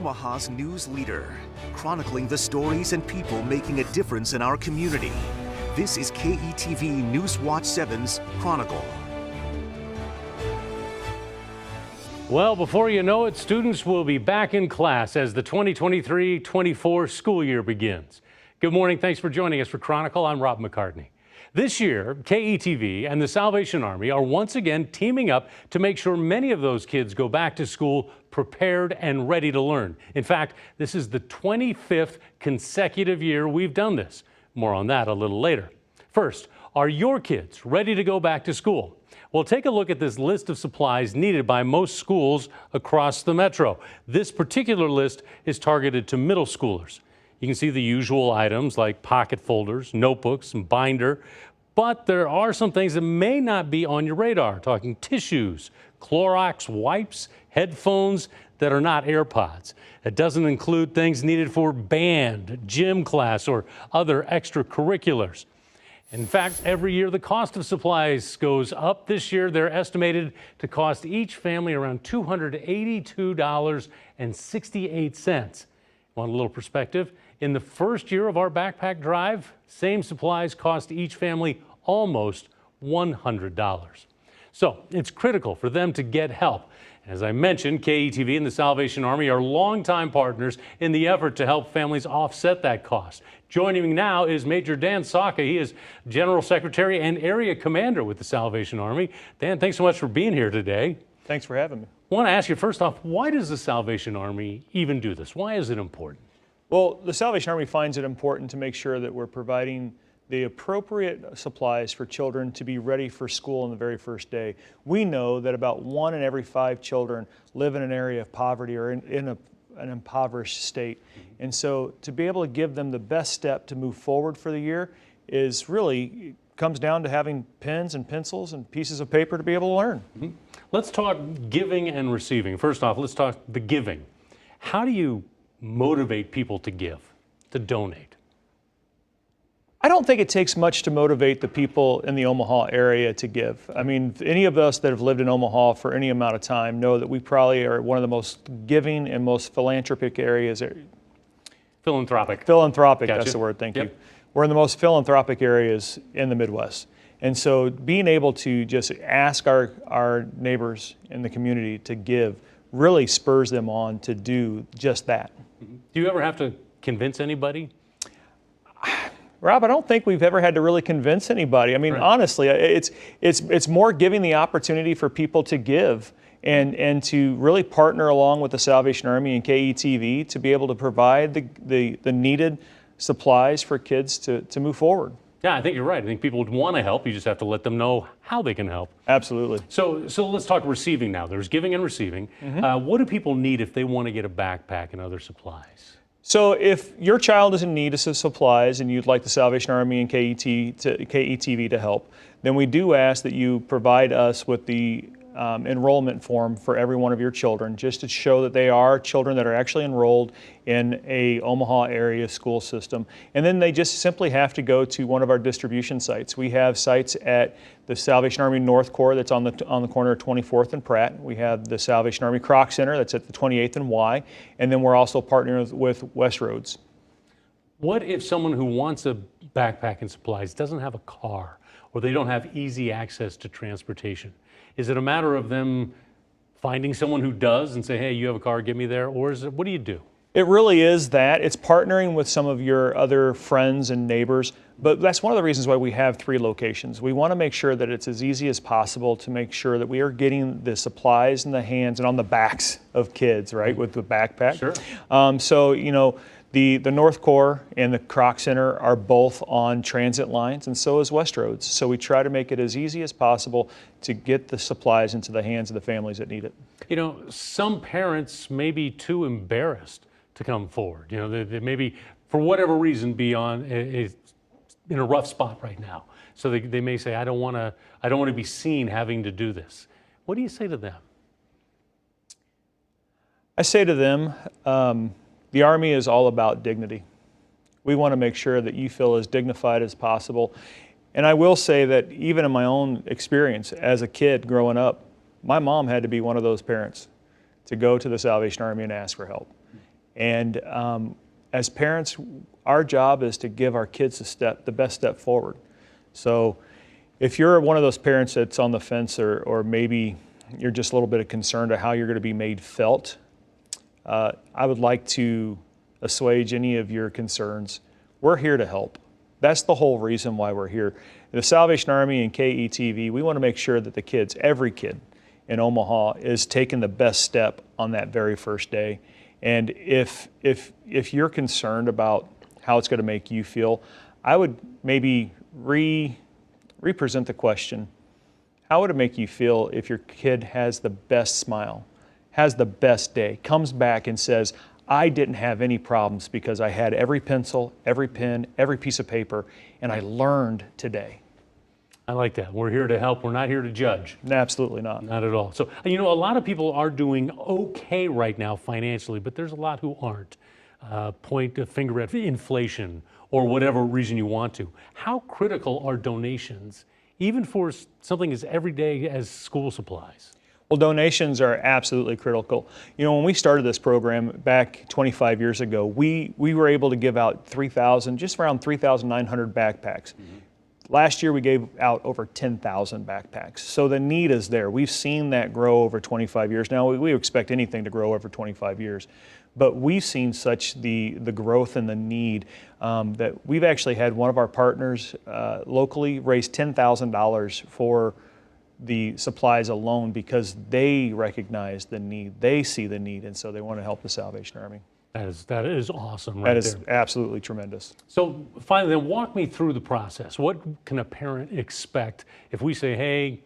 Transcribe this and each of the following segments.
Omaha's news leader, chronicling the stories and people making a difference in our community. This is KETV News Watch 7's Chronicle. Well, before you know it, students will be back in class as the 2023-24 school year begins. Good morning. Thanks for joining us for Chronicle. I'm Rob McCartney. This year, KETV and the Salvation Army are once again teaming up to make sure many of those kids go back to school prepared and ready to learn. In fact, this is the 25th consecutive year we've done this. More on that a little later. First, are your kids ready to go back to school? Well, take a look at this list of supplies needed by most schools across the metro. This particular list is targeted to middle schoolers. You can see the usual items like pocket folders, notebooks, and binder, but there are some things that may not be on your radar, talking tissues, Clorox wipes, headphones that are not AirPods. It doesn't include things needed for band, gym class, or other extracurriculars. In fact, every year the cost of supplies goes up. This year they're estimated to cost each family around $282.68. Want a little perspective? In the first year of our backpack drive, same supplies cost each family almost $100. So it's critical for them to get help. As I mentioned, KETV and the Salvation Army are longtime partners in the effort to help families offset that cost. Joining me now is Major Dan Saka. He is General Secretary and Area Commander with the Salvation Army. Dan, thanks so much for being here today. Thanks for having me. I want to ask you first off, why does the Salvation Army even do this? Why is it important? Well, the Salvation Army finds it important to make sure that we're providing the appropriate supplies for children to be ready for school on the very first day. We know that about 1 in every 5 children live in an area of poverty or in an impoverished state. And so to be able to give them the best step to move forward for the year is really comes down to having pens and pencils and pieces of paper to be able to learn. Mm-hmm. Let's talk giving and receiving. First off, let's talk the giving. How do you motivate people to give, to donate? I don't think it takes much to motivate the people in the Omaha area to give. I mean, any of us that have lived in Omaha for any amount of time know that we probably are one of the most giving and most philanthropic areas. Philanthropic. Philanthropic, Gotcha. That's the word, thank Yep. you. We're in the most philanthropic areas in the Midwest. And so being able to just ask our neighbors in the community to give really spurs them on to do just that. Do you ever have to convince anybody? Rob, I don't think we've ever had to really convince anybody. I mean, Right. Honestly, it's more giving the opportunity for people to give and to really partner along with the Salvation Army and KETV to be able to provide the needed supplies for kids to move forward. Yeah, I think you're right. I think people would want to help. You just have to let them know how they can help. Absolutely. So let's talk receiving now. There's giving and receiving. What do people need if they want to get a backpack and other supplies? So if your child is in need of some supplies and you'd like the Salvation Army and KETV to help, then we do ask that you provide us with the enrollment form for every one of your children, just to show that they are children that are actually enrolled in a Omaha area school system. And then they just simply have to go to one of our distribution sites. We have sites at the Salvation Army North Corps that's on the corner of 24th and Pratt. We have the Salvation Army Kroc Center that's at the 28th and Y. And then we're also partnering with Westroads. What if someone who wants a backpack and supplies doesn't have a car or they don't have easy access to transportation? Is it a matter of them finding someone who does and say, hey, you have a car, get me there? Or is it, what do you do? It really is that. It's partnering with some of your other friends and neighbors, but that's one of the reasons why we have 3 locations. We want to make sure that it's as easy as possible to make sure that we are getting the supplies in the hands and on the backs of kids, right, with the backpack. Sure. So, you know, the North Corps and the Kroc Center are both on transit lines, and so is Westroads. So we try to make it as easy as possible to get the supplies into the hands of the families that need it. You know, some parents may be too embarrassed to come forward. You know, they may be, for whatever reason, be in a rough spot right now. So they may say, I don't want to be seen having to do this. What do you say to them? I say to them, the Army is all about dignity. We want to make sure that you feel as dignified as possible. And I will say that even in my own experience as a kid growing up, my mom had to be one of those parents to go to the Salvation Army and ask for help. And as parents, our job is to give our kids the best step forward. So if you're one of those parents that's on the fence, or maybe you're just a little bit concerned of how you're going to be made felt, I would like to assuage any of your concerns. We're here to help. That's the whole reason why we're here. The Salvation Army and KETV, we want to make sure that the kids, every kid in Omaha, is taking the best step on that very first day. And if you're concerned about how it's going to make you feel, I would maybe represent the question. How would it make you feel if your kid has the best smile, has the best day, comes back and says, I didn't have any problems because I had every pencil, every pen, every piece of paper, and I learned today? I like that. We're here to help. We're not here to judge. Absolutely not. Not at all. So, you know, a lot of people are doing okay right now financially, but there's a lot who aren't. Point a finger at inflation or whatever reason you want to. How critical are donations, even for something as everyday as school supplies? Well, donations are absolutely critical. You know, when we started this program back 25 years ago, we were able to give out just around 3,900 backpacks. Mm-hmm. Last year, we gave out over 10,000 backpacks. So the need is there. We've seen that grow over 25 years. Now, we expect anything to grow over 25 years. But we've seen such the growth and the need that we've actually had one of our partners locally raise $10,000 for the supplies alone because they recognize the need. They see the need, and so they want to help the Salvation Army. That is awesome right there. That is absolutely tremendous. So finally, then walk me through the process. What can a parent expect if we say, hey,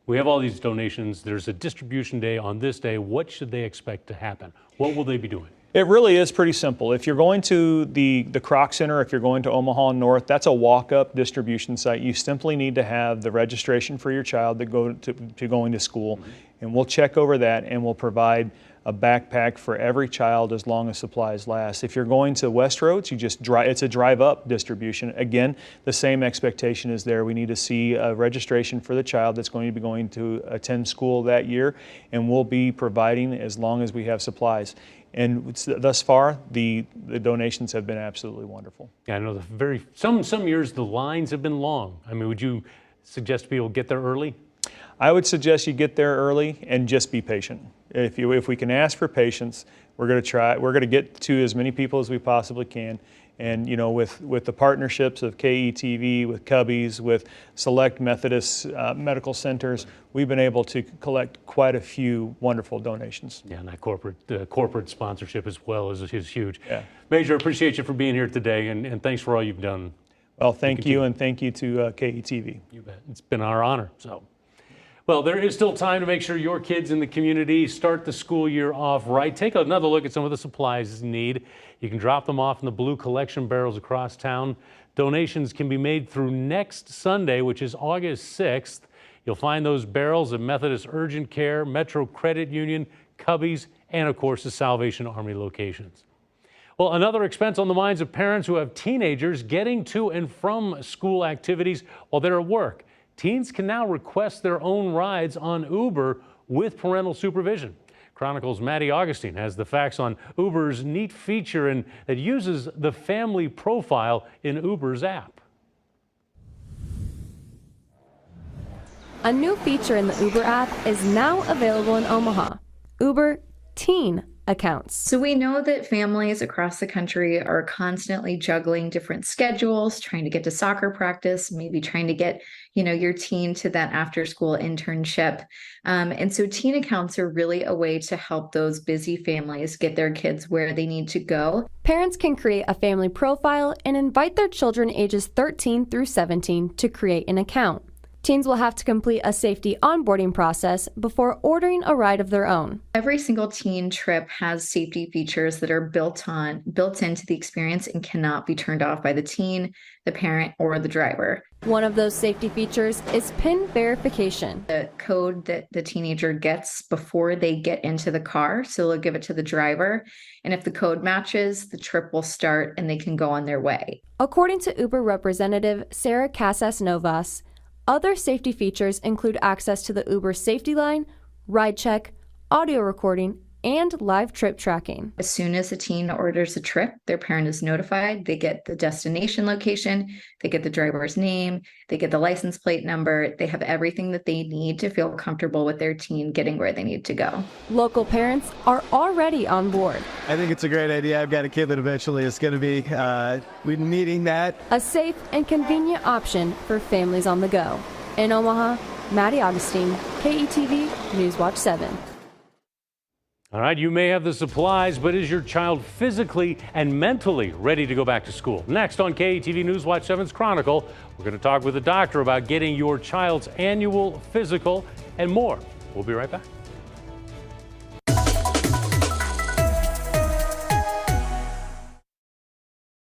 we have all these donations, there's a distribution day on this day, what should they expect to happen? What will they be doing? It really is pretty simple. If you're going to the Kroc Center, if you're going to Omaha North, that's a walk-up distribution site. You simply need to have the registration for your child to going to school, and we'll check over that and we'll provide a backpack for every child as long as supplies last. If you're going to Westroads, it's a drive-up distribution. Again, the same expectation is there. We need to see a registration for the child that's going to be going to attend school that year, and we'll be providing as long as we have supplies. And thus far, the donations have been absolutely wonderful. Yeah, I know some years the lines have been long. I mean, would you suggest people get there early? I would suggest you get there early and just be patient. If we can ask for patience, we're going to try. We're going to get to as many people as we possibly can. And you know, with the partnerships of KETV, with Cubbies, with Select Methodist Medical Centers, we've been able to collect quite a few wonderful donations. Yeah, and that corporate sponsorship as well is huge. Yeah. Major, appreciate you for being here today, and thanks for all you've done. Well, thank you, and thank you to KETV. You bet. It's been our honor. So. Well, there is still time to make sure your kids in the community start the school year off right. Take another look at some of the supplies you need. You can drop them off in the blue collection barrels across town. Donations can be made through next Sunday, which is August 6th. You'll find those barrels at Methodist Urgent Care, Metro Credit Union, Cubbies, and of course the Salvation Army locations. Well, another expense on the minds of parents who have teenagers getting to and from school activities while they're at work. Teens can now request their own rides on Uber with parental supervision. Chronicle's Maddie Augustine has the facts on Uber's neat feature that uses the family profile in Uber's app. A new feature in the Uber app is now available in Omaha. Uber Teen Accounts. So we know that families across the country are constantly juggling different schedules, trying to get to soccer practice, maybe trying to get, your teen to that after school internship. And so teen accounts are really a way to help those busy families get their kids where they need to go. Parents can create a family profile and invite their children ages 13 through 17 to create an account. Teens will have to complete a safety onboarding process before ordering a ride of their own. Every single teen trip has safety features that are built into the experience and cannot be turned off by the teen, the parent, or the driver. One of those safety features is PIN verification. The code that the teenager gets before they get into the car, so they'll give it to the driver, and if the code matches, the trip will start and they can go on their way. According to Uber representative Sarah Casas-Novas, other safety features include access to the Uber safety line, ride check, audio recording, and live trip tracking. As soon as a teen orders a trip, their parent is notified. They get the destination location, they get the driver's name, they get the license plate number. They have everything that they need to feel comfortable with their teen getting where they need to go. Local parents are already on board. I think it's a great idea. I've got a kid that eventually is going to be needing that. A safe and convenient option for families on the go. In Omaha, Maddie Augustine, KETV Newswatch 7. All right, you may have the supplies, but is your child physically and mentally ready to go back to school? Next on KETV Newswatch 7's Chronicle, we're going to talk with a doctor about getting your child's annual physical and more. We'll be right back.